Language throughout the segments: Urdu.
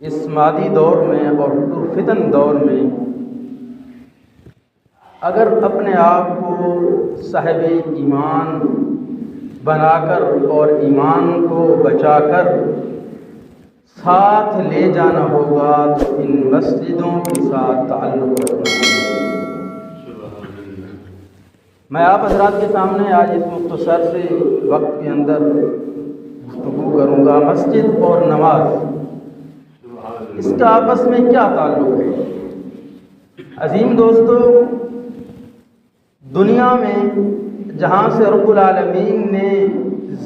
اس مادی دور میں اور پرفتن دور میں اگر اپنے آپ کو صاحب ایمان بنا کر اور ایمان کو بچا کر ساتھ لے جانا ہوگا تو ان مسجدوں کے ساتھ تعلق رکھنا ہوگا۔ میں آپ حضرات کے سامنے آج اس مختصر سے وقت کے اندر گفتگو کروں گا مسجد اور نماز، اس کا آپس میں کیا تعلق ہے۔ عظیم دوستو، دنیا میں جہاں سے رب العالمین نے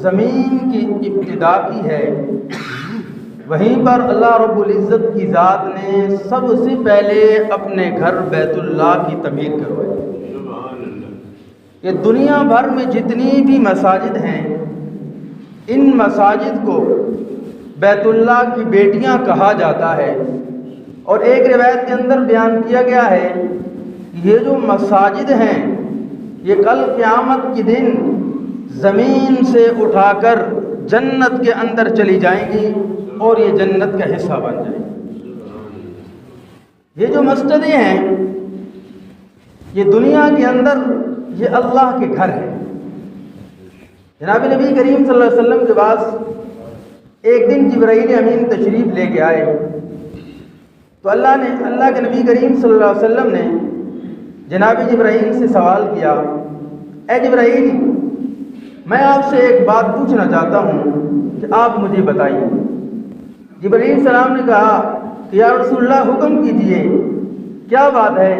زمین کی ابتدا کی ہے، وہیں پر اللہ رب العزت کی ذات نے سب سے پہلے اپنے گھر بیت اللہ کی تعمیر کروائی۔ یہ دنیا بھر میں جتنی بھی مساجد ہیں، ان مساجد کو بیت اللہ کی بیٹیاں کہا جاتا ہے، اور ایک روایت کے اندر بیان کیا گیا ہے یہ جو مساجد ہیں یہ کل قیامت کے دن زمین سے اٹھا کر جنت کے اندر چلی جائیں گی اور یہ جنت کا حصہ بن جائیں گی۔ یہ جو مسجدیں ہیں یہ دنیا کے اندر یہ اللہ کے گھر ہیں۔ جناب نبی کریم صلی اللہ علیہ وسلم کے پاس ایک دن جبرائیل امین تشریف لے کے آئے تو اللہ کے نبی کریم صلی اللہ علیہ وسلم نے جناب جبرائیل سے سوال کیا، اے جبرائیل، میں آپ سے ایک بات پوچھنا چاہتا ہوں کہ آپ مجھے بتائیے۔ جبرائیل السلام نے کہا کہ یا رسول اللہ حکم کیجئے، کیا بات ہے؟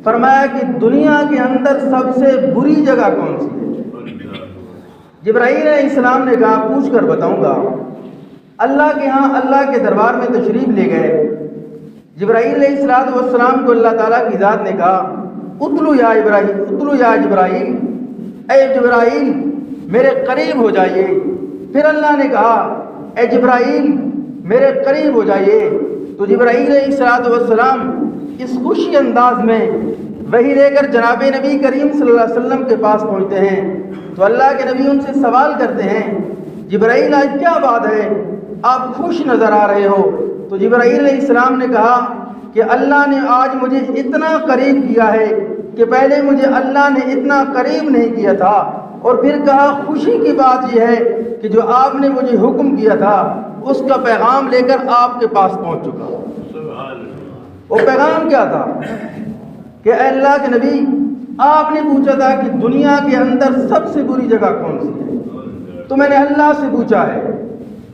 فرمایا کہ دنیا کے اندر سب سے بری جگہ کون سی ہے؟ جبرائیل علیہ السلام نے کہا پوچھ کر بتاؤں گا۔ اللہ کے ہاں اللہ کے دربار میں تشریف لے گئے۔ جبرائیل علیہ السلام کو اللہ تعالیٰ کی ذات نے کہا اتلو یا جبرائیل، اے جبرائیل میرے قریب ہو جائیے۔ پھر اللہ نے کہا اے جبرائیل میرے قریب ہو جائیے۔ تو جبرائیل علیہ السلام اس خوشی انداز میں وحی لے کر جناب نبی کریم صلی اللہ علیہ وسلم کے پاس پہنچتے ہیں تو اللہ کے نبی ان سے سوال کرتے ہیں، جبرائیل آج کیا بات ہے، آپ خوش نظر آ رہے ہو؟ تو جبرائیل علیہ السلام نے کہا کہ اللہ نے آج مجھے اتنا قریب کیا ہے کہ پہلے مجھے اللہ نے اتنا قریب نہیں کیا تھا، اور پھر کہا خوشی کی بات یہ ہے کہ جو آپ نے مجھے حکم کیا تھا اس کا پیغام لے کر آپ کے پاس پہنچ چکا۔ وہ پیغام کیا تھا کہ اے اللہ کے نبی، آپ نے پوچھا تھا کہ دنیا کے اندر سب سے بری جگہ کون سی ہے، تو میں نے اللہ سے پوچھا ہے،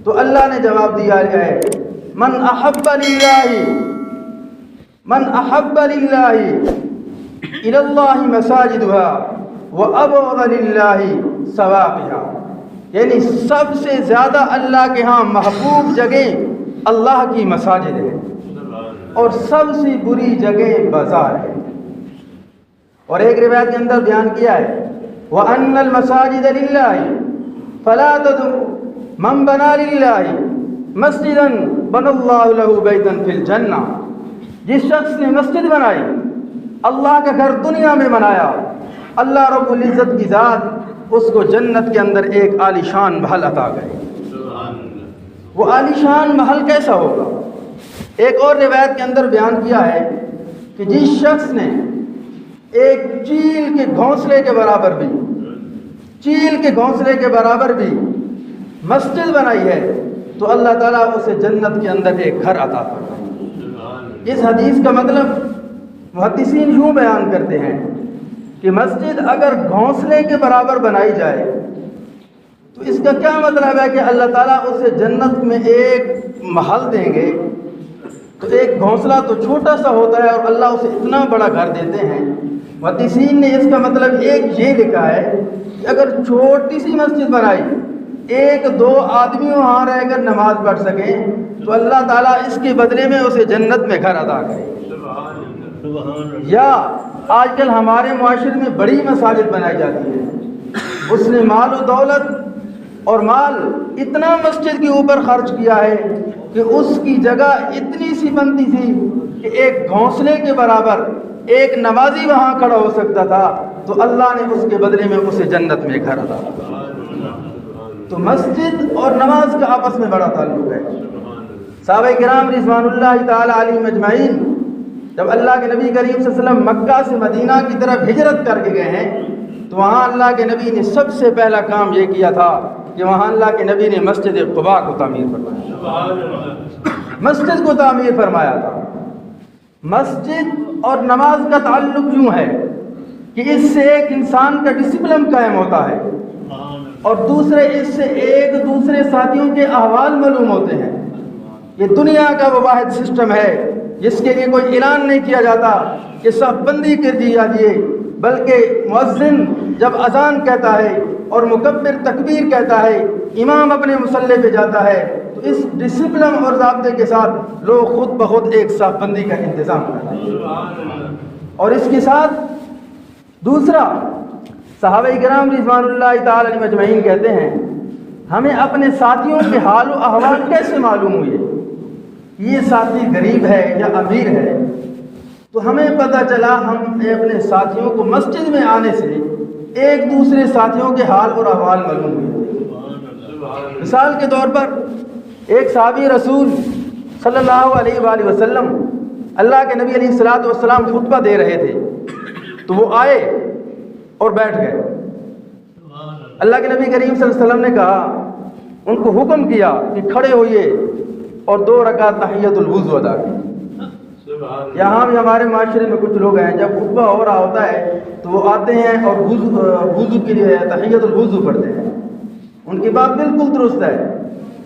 تو اللہ نے جواب دیا ہے من احب للہ الی اللہ مساجدها وابغض للہ سواقها، یعنی سب سے زیادہ اللہ کے ہاں محبوب جگہ اللہ کی مساجد ہے اور سب سے بری جگہ بازار ہے۔ اور ایک روایت کے اندر بیان کیا ہے وَأَنَّ الْمَسَاجِدَ لِلَّهِ فَلَا تَدْعُوا مَن بَنَا لِلَّهِ مَسْجِدًا بَنَى اللَّهُ لَهُ بَيْتًا فِي الْجَنَّةِ، جس شخص نے مسجد بنائی، اللہ کا گھر دنیا میں بنایا، اللہ رب العزت کی ذات اس کو جنت کے اندر ایک عالیشان محل عطا کرے۔ وہ عالیشان محل کیسا ہوگا؟ ایک اور روایت کے اندر بیان کیا ہے کہ جس شخص نے ایک چیل کے گھونسلے کے برابر بھی مسجد بنائی ہے تو اللہ تعالیٰ اسے جنت کے اندر ایک گھر عطا فرمائے۔ اس حدیث کا مطلب محدثین یوں بیان کرتے ہیں کہ مسجد اگر گھونسلے کے برابر بنائی جائے تو اس کا کیا مطلب ہے کہ اللہ تعالیٰ اسے جنت میں ایک محل دیں گے۔ تو ایک گھونسلہ تو چھوٹا سا ہوتا ہے اور اللہ اسے اتنا بڑا گھر دیتے ہیں۔ محدثین نے اس کا مطلب ایک یہ لکھا ہے کہ اگر چھوٹی سی مسجد بنائی، ایک دو آدمی وہاں رہ کر نماز پڑھ سکیں تو اللہ تعالیٰ اس کے بدلے میں اسے جنت میں گھر عطا کرے۔ یا آج کل ہمارے معاشرے میں بڑی مساجد بنائی جاتی ہے، اس نے مال و دولت اور مال اتنا مسجد کے اوپر خرچ کیا ہے کہ اس کی جگہ اتنی سی بنتی تھی کہ ایک گھونسلے کے برابر ایک نمازی وہاں کھڑا ہو سکتا تھا، تو اللہ نے اس کے بدلے میں اسے جنت میں گھر عطا کیا۔ تو مسجد اور نماز کا آپس میں بڑا تعلق ہے۔ صحابہ کرام رضوان اللہ تعالی علیہم اجمعین جب اللہ کے نبی کریم صلی اللہ علیہ وسلم مکہ سے مدینہ کی طرف ہجرت کر کے گئے ہیں تو وہاں اللہ کے نبی نے سب سے پہلا کام یہ کیا تھا کہ وہاں اللہ کے نبی نے مسجد قباء کو تعمیر فرمایا، مسجد کو تعمیر فرمایا تھا۔ مسجد اور نماز کا تعلق یوں ہے کہ اس سے ایک انسان کا ڈسپلن قائم ہوتا ہے اور دوسرے اس سے ایک دوسرے ساتھیوں کے احوال معلوم ہوتے ہیں۔ یہ دنیا کا وہ واحد سسٹم ہے جس کے لیے کوئی اعلان نہیں کیا جاتا کہ صف بندی کر دی جاتی ہے، بلکہ مؤذن جب اذان کہتا ہے اور مکبر تکبیر کہتا ہے، امام اپنے مصلی پہ جاتا ہے تو اس ڈسپلن اور ضابطے کے ساتھ لوگ خود بخود ایک صف بندی کا انتظام کرتے ہیں۔ اور اس کے ساتھ دوسرا، صحابہ کرام رضوان اللہ تعالی علیہم اجمعین کہتے ہیں ہمیں اپنے ساتھیوں کے حال و احوال کیسے معلوم ہوئے، یہ ساتھی غریب ہے یا امیر ہے، تو ہمیں پتہ چلا ہم اپنے ساتھیوں کو مسجد میں آنے سے ایک دوسرے ساتھیوں کے حال اور احوال معلوم ہوئے۔ مثال کے طور پر ایک صحابی رسول صلی اللہ علیہ وآلہ وسلم اللہ کے نبی علیہ الصلوۃ والسلام خطبہ دے رہے تھے تو وہ آئے اور بیٹھ گئے۔ اللہ کے نبی کریم صلی اللہ علیہ وسلم نے کہا، ان کو حکم کیا کہ کھڑے ہوئیے اور 2 رکعت تحیۃ الوضو ادا کی۔ یہاں بھی ہمارے معاشرے میں کچھ لوگ ہیں جب خطبہ ہو رہا ہوتا ہے تو وہ آتے ہیں اور وضو کے لیے تحیۃ الوضو پڑھتے ہیں، ان کی بات بالکل درست ہے،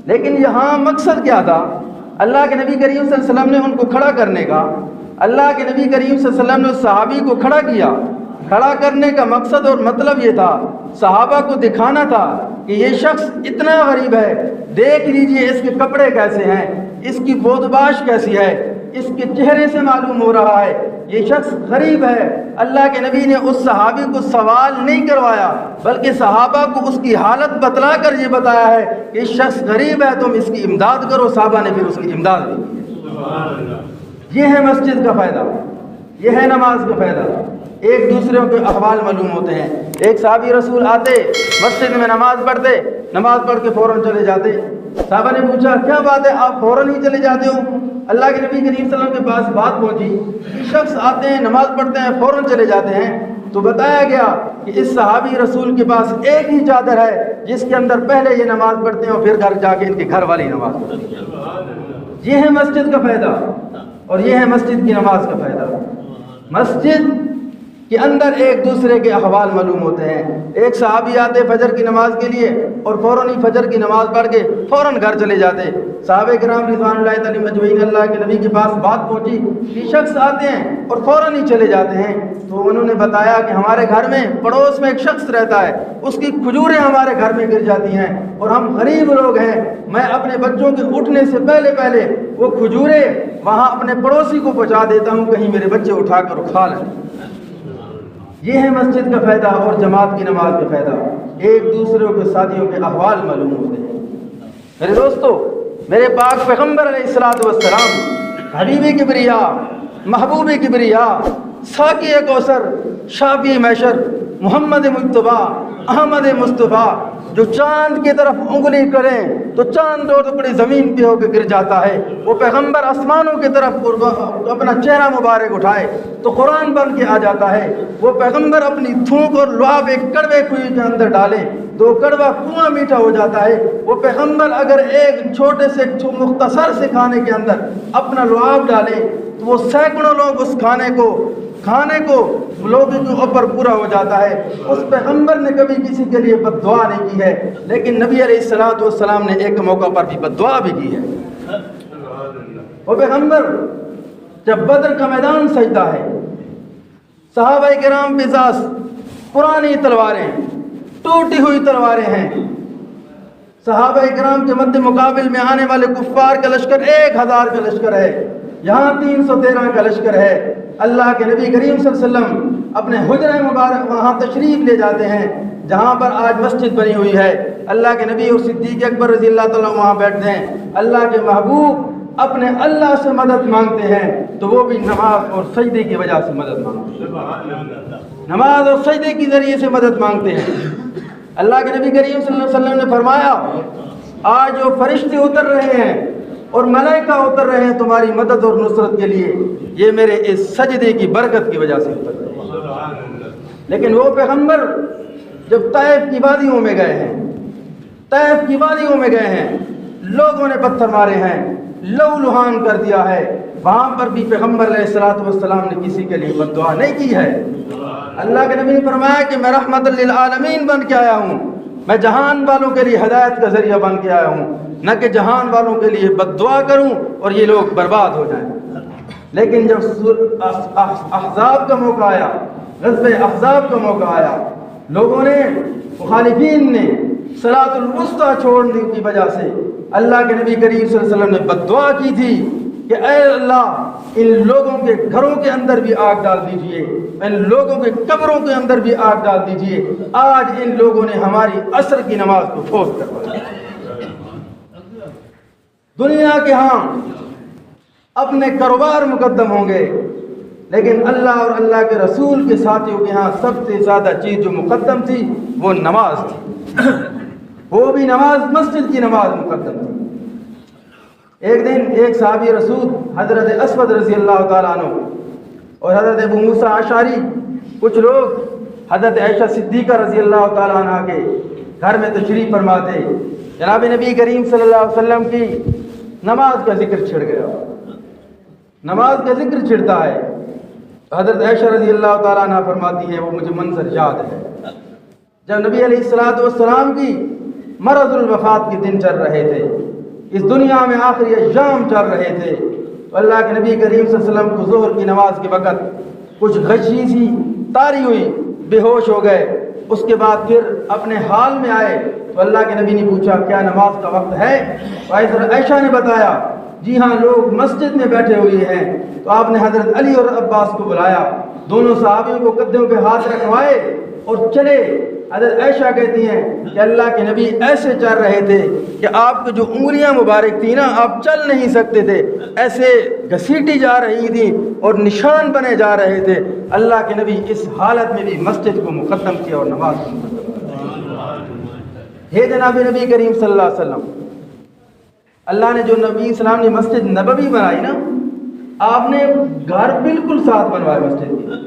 لیکن یہاں مقصد کیا تھا؟ اللہ کے نبی کریم صلی اللہ علیہ وسلم نے ان کو کھڑا کرنے کا، اللہ کے نبی کریم صلی اللہ علیہ وسلم نے اس صحابی کو کھڑا کیا۔ کھڑا کرنے کا مقصد اور مطلب یہ تھا، صحابہ کو دکھانا تھا کہ یہ شخص اتنا غریب ہے، دیکھ لیجئے اس کے کپڑے کیسے ہیں، اس کی بودباش کیسی ہے، اس کے چہرے سے معلوم ہو رہا ہے یہ شخص غریب ہے۔ اللہ کے نبی نے اس صحابی کو سوال نہیں کروایا بلکہ صحابہ کو اس کی حالت بتلا کر یہ بتایا ہے کہ اس شخص غریب ہے، تم اس کی امداد کرو۔ صحابہ نے پھر اس کی امداد کی۔ یہ ہے مسجد کا فائدہ، یہ ہے نماز کا فائدہ، ایک دوسرے کے احوال معلوم ہوتے ہیں۔ ایک صحابی رسول آتے، مسجد میں نماز پڑھتے، نماز پڑھ کے فوراً چلے جاتے۔ صحابہ نے پوچھا کیا بات ہے آپ فوراً ہی چلے جاتے ہو؟ اللہ کے نبی کریم صلی اللہ علیہ وسلم کے پاس بات پہنچی، شخص آتے ہیں نماز پڑھتے ہیں فوراً چلے جاتے ہیں، تو بتایا گیا کہ اس صحابی رسول کے پاس ایک ہی چادر ہے جس کے اندر پہلے یہ نماز پڑھتے ہیں اور پھر گھر جا کے ان کے گھر والی نماز پڑھتے ہیں۔ یہ ہے مسجد کا فائدہ اور یہ ہے مسجد کی نماز کا فائدہ۔ مسجد کے اندر ایک دوسرے کے احوال معلوم ہوتے ہیں۔ ایک صحابی آتے فجر کی نماز کے لیے اور فوراً ہی فجر کی نماز پڑھ کے فوراً گھر چلے جاتے۔ صحابہ کرام رضوان اللہ تعالی مجمعین اللہ کے نبی کے پاس بات پہنچی کہ شخص آتے ہیں اور فوراً ہی چلے جاتے ہیں، تو انہوں نے بتایا کہ ہمارے گھر میں پڑوس میں ایک شخص رہتا ہے، اس کی کھجوریں ہمارے گھر میں گر جاتی ہیں اور ہم غریب لوگ ہیں، میں اپنے بچوں کے اٹھنے سے پہلے وہ کھجوریں وہاں اپنے پڑوسی کو پہنچا دیتا ہوں، کہیں میرے بچے اٹھا کر کھا لیں۔ یہ ہے مسجد کا فائدہ اور جماعت کی نماز کا فائدہ، ایک دوسرے کے ساتھیوں کے احوال معلوم ہوتے ہیں۔ میرے دوستو، میرے پاک پیغمبر علیہ الصلوۃ والسلام، حبیب کبریا، محبوب کبریا، ساقی کوثر، شافی محشر، محمد مجتبیٰ، احمد مصطفیٰ، جو چاند کی طرف انگلی کریں تو چاند 2 ٹکڑے زمین پہ ہو کے گر جاتا ہے، وہ پیغمبر آسمانوں کی طرف اپنا چہرہ مبارک اٹھائے تو قرآن بن کے آ جاتا ہے، وہ پیغمبر اپنی تھوک اور لعاب ایک کڑوے کنویں کے اندر ڈالے تو کڑوا کنواں میٹھا ہو جاتا ہے، وہ پیغمبر اگر ایک چھوٹے سے مختصر سے کھانے کے اندر اپنا لعاب ڈالے تو وہ سینکڑوں لوگ اس کھانے کو لوگوں کے اوپر پورا ہو جاتا ہے۔ اس پیغمبر نے کبھی کسی کے لیے بد دعا نہیں کی ہے، لیکن نبی علیہ الصلوۃ والسلام نے ایک موقع پر بھی بد دعا بھی کی ہے۔ وہ پیغمبر جب بدر کا میدان سجتا ہے، صحابہ کرام کے پاس پرانی تلواریں، ٹوٹی ہوئی تلواریں ہیں، صحابہ کرام کے مد مقابل میں آنے والے کفار کا لشکر 1000 کا لشکر ہے، یہاں 313 کا لشکر ہے۔ اللہ کے نبی کریم صلی اللہ علیہ وسلم اپنے حجرہ مبارک وہاں تشریف لے جاتے ہیں جہاں پر آج مسجد بنی ہوئی ہے۔ اللہ کے نبی اور صدیق اکبر رضی اللہ تعالیٰ وہاں بیٹھتے ہیں، اللہ کے محبوب اپنے اللہ سے مدد مانگتے ہیں تو وہ بھی نماز اور سجدے کی وجہ سے مدد مانگتے ہیں، نماز اور سجدے کے ذریعے سے مدد مانگتے ہیں۔ اللہ کے نبی کریم صلی اللہ علیہ وسلم نے فرمایا، آج جو فرشتے اتر رہے ہیں اور ملائکہ اتر رہے ہیں تمہاری مدد اور نصرت کے لیے، یہ میرے اس سجدے کی برکت کی وجہ سے اتر رہے ہیں۔ لیکن وہ پیغمبر جب طائف کی وادیوں میں گئے ہیں، طائف کی وادیوں میں گئے ہیں، لوگوں نے پتھر مارے ہیں، لہو لہان کر دیا ہے، وہاں پر بھی پیغمبر علیہ الصلوۃ والسلام نے کسی کے لیے بد دعا نہیں کی ہے۔ اللہ کے نبی نے فرمایا کہ میں رحمت للعالمین بن کے آیا ہوں، میں جہان والوں کے لیے ہدایت کا ذریعہ بن کے آیا ہوں، نہ کہ جہان والوں کے لیے بد دعا کروں اور یہ لوگ برباد ہو جائیں۔ لیکن جب احزاب کا موقع آیا، غزوہ احزاب کا موقع آیا، لوگوں نے، مخالفین نے صلاۃ الوسطیٰ چھوڑنے کی وجہ سے اللہ کے نبی کریم صلی اللہ علیہ وسلم نے بد دعا کی تھی کہ اے اللہ ان لوگوں کے گھروں کے اندر بھی آگ ڈال دیجئے، ان لوگوں کے قبروں کے اندر بھی آگ ڈال دیجئے، آج ان لوگوں نے ہماری عصر کی نماز کو فوت کروایا۔ دنیا کے ہاں اپنے کاروبار مقدم ہوں گے، لیکن اللہ اور اللہ کے رسول کے ساتھیوں کے ہاں سب سے زیادہ چیز جو مقدم تھی وہ نماز تھی، وہ بھی نماز، مسجد کی نماز مقدم تھی۔ ایک دن ایک صحابی رسول حضرت اسود رضی اللہ تعالیٰ عنہ اور حضرت ابو موسیٰ اشعری، کچھ لوگ حضرت عائشہ صدیقہ رضی اللہ تعالیٰ عنہ کے گھر میں تشریف فرما تھے۔ جناب نبی کریم صلی اللہ علیہ وسلم کی نماز کا ذکر چھڑ گیا، نماز کا ذکر چھڑتا ہے۔ حضرت عائشہ رضی اللہ تعالیٰ عنہ فرماتی ہے وہ مجھے منظر یاد ہے، جب نبی علیہ الصلوۃ والسلام کی مرض الوفات کے دن چل رہے تھے، اس دنیا میں آخری ایام چل رہے تھے، تو اللہ کے نبی کریم صلی اللہ علیہ وسلم کو ظہر کی نماز کے وقت کچھ غشی سی طاری ہوئی، بے ہوش ہو گئے۔ اس کے بعد پھر اپنے حال میں آئے تو اللہ کے نبی نے پوچھا کیا نماز کا وقت ہے؟ حضرت عائشہ نے بتایا جی ہاں لوگ مسجد میں بیٹھے ہوئے ہیں۔ تو آپ نے حضرت علی اور عباس کو بلایا، دونوں صحابیوں کو کندھوں پہ ہاتھ رکھوائے اور چلے۔ حضرت عائشہ کہتی ہیں کہ اللہ کے نبی ایسے چل رہے تھے کہ آپ کی جو انگلیاں مبارک تھیں نا، آپ چل نہیں سکتے تھے، ایسے گھسیٹی جا رہی تھیں اور نشان بنے جا رہے تھے۔ اللہ کے نبی اس حالت میں بھی مسجد کو مقدم کیا اور نماز کو مقدم کیا۔ ہے جناب نبی کریم صلی اللہ علیہ وسلم، اللہ نے جو نبی اسلام نے مسجد نبوی بنائی نا، آپ نے گھر بالکل ساتھ بنوائے مسجد کی،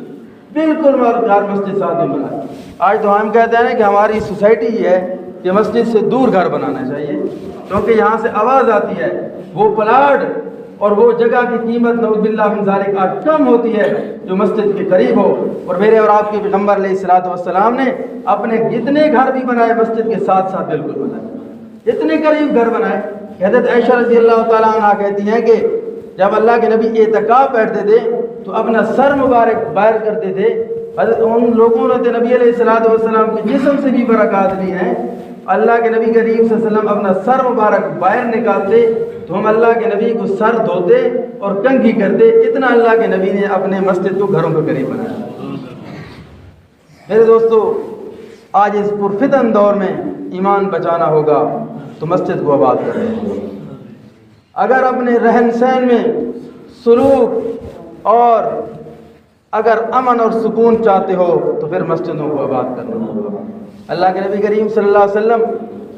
بالکل گھر مسجد ساتھ نہیں بنائے۔ آج تو ہم کہتے ہیں کہ ہماری سوسائٹی یہ ہے کہ مسجد سے دور گھر بنانا چاہیے، کیونکہ یہاں سے آواز آتی ہے، وہ پلاٹ اور وہ جگہ کی قیمت نعوذ باللہ من ذالک آج کم ہوتی ہے جو مسجد کے قریب ہو۔ اور میرے اور آپ کے پیغمبر علیہ الصلوۃ والسلام نے اپنے جتنے گھر بھی بنائے مسجد کے ساتھ ساتھ بالکل بنائے، اتنے قریب گھر بنائے۔ حضرت عائشہ رضی اللہ تعالیٰ عنہ کہتی ہیں کہ جب اللہ کے نبی اعتکاف بیٹھتے تھے تو اپنا سر مبارک باہر کرتے تھے۔ حضرت ان لوگوں نے تو نبی علیہ الصلوۃ والسلام کے جسم سے بھی برکات لی ہیں۔ اللہ کے نبی کریم صلی اللہ علیہ وسلم اپنا سر مبارک باہر نکالتے تو ہم اللہ کے نبی کو سر دھوتے اور کنگھی کرتے، اتنا اللہ کے نبی نے اپنے مسجد کو گھروں کے قریب بنایا۔ میرے دوستو، آج اس پرفتن دور میں ایمان بچانا ہوگا تو مسجد کو آباد کریں۔ اگر اپنے رہن سہن میں سلوک اور اگر امن اور سکون چاہتے ہو تو پھر مسجدوں کو آباد کرنا ہوگا۔ اللہ کے نبی کریم صلی اللہ علیہ وسلم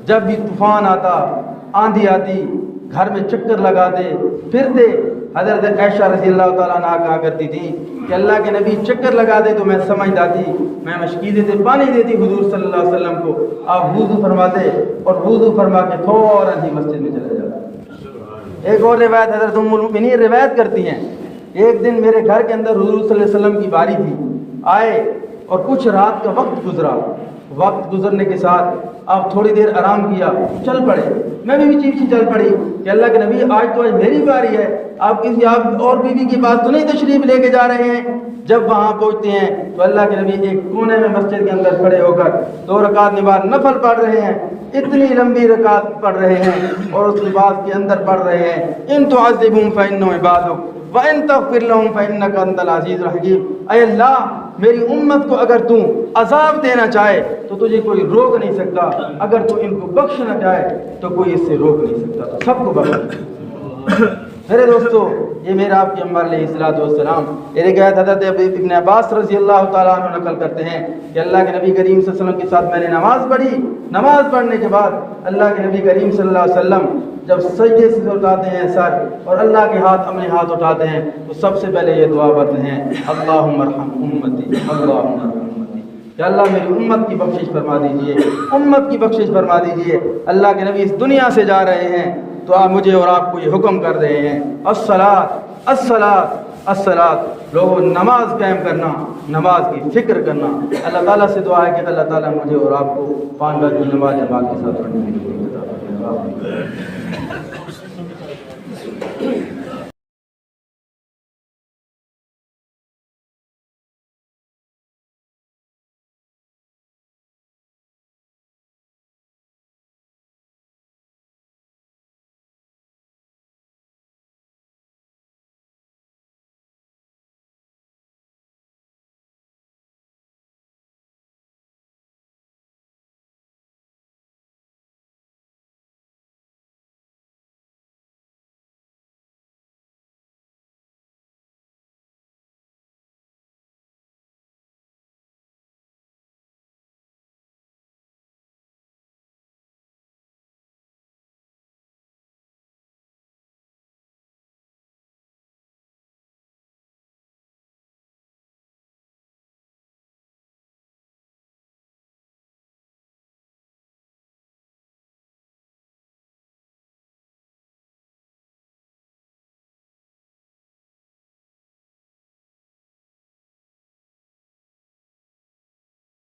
جب بھی طوفان آتا، آندھی آتی، گھر میں چکر لگاتے پھرتے۔ حضرت عائشہ رضی اللہ تعالیٰ عنہ کہا کرتی تھی کہ اللہ کے نبی چکر لگاتے تو میں سمجھ جاتی، میں مشکی دیتے پانی دیتی حضور صلی اللہ علیہ وسلم کو، آپ وضو فرماتے اور وضو فرما کے فوراً ہی مسجد میں چلے جاتے۔ ایک اور روایت حضرت ام المؤمنین روایت کرتی ہیں، ایک دن میرے گھر کے اندر حضور صلی اللہ علیہ وسلم کی باری تھی، آئے اور کچھ رات کا وقت گزرا، وقت گزرنے کے ساتھ آپ تھوڑی دیر آرام کیا، چل پڑے۔ میں بھی چیخ چل پڑی کہ اللہ کے نبی آج تو آج میری باری ہے، آپ کسی آپ اور بیوی کے پاس تو نہیں تشریف لے کے جا رہے ہیں؟ جب وہاں پہنچتے ہیں تو اللہ کے نبی ایک کونے میں مسجد کے اندر کھڑے ہو کر 2 رکعت نماز نفل پڑھ رہے ہیں، اتنی لمبی رکعت پڑھ رہے ہیں اور اس لباس کے اندر پڑھ رہے ہیں، ان تعذبهم فإنهم عبادك وَإِن تَغْفِرْ لَهُمْ فَإِنَّكَ أَنْتَ الْعَزِيزُ الْحَكِيمُ۔ اے اللہ میری امت کو اگر تو عذاب دینا چاہے تو تجھے کوئی روک نہیں سکتا، اگر تو ان کو بخشنا چاہے تو کوئی اس سے روک نہیں سکتا، سب کو بخش۔ میرے دوستو، یہ میرا آپ کے پیغمبر علیہ الصلوۃ والسلام ایک روایت حضرت ابن عباس رضی اللہ تعالیٰ عنہ نقل کرتے ہیں کہ اللہ کے نبی کریم صلی اللہ علیہ وسلم کے ساتھ میں نے نماز پڑھی نماز پڑھنے کے بعد اللہ کے نبی کریم صلی اللہ علیہ وسلم جب سجدے سے اٹھاتے ہیں سر اور اللہ کے ہاتھ اپنے ہاتھ اٹھاتے ہیں تو سب سے پہلے یہ دعا پڑھتے ہیں اللہم ارحم امتی، اللہم ارحم امتی، کہ اللہ میری امت کی بخشش فرما دیجئے، امت کی بخشش فرما دیجئے۔ اللہ کے نبی اس دنیا سے جا رہے ہیں تو آپ مجھے اور آپ کو یہ حکم کر رہے ہیں الصلاۃ الصلاۃ الصلاۃ، لوگوں نماز قائم کرنا، نماز کی فکر کرنا۔ اللہ تعالیٰ سے دعا ہے کہ اللہ تعالیٰ مجھے اور آپ کو 5 وقت کی نماز جماعت کے ساتھ پڑھنے کی توفیق عطا فرمائے۔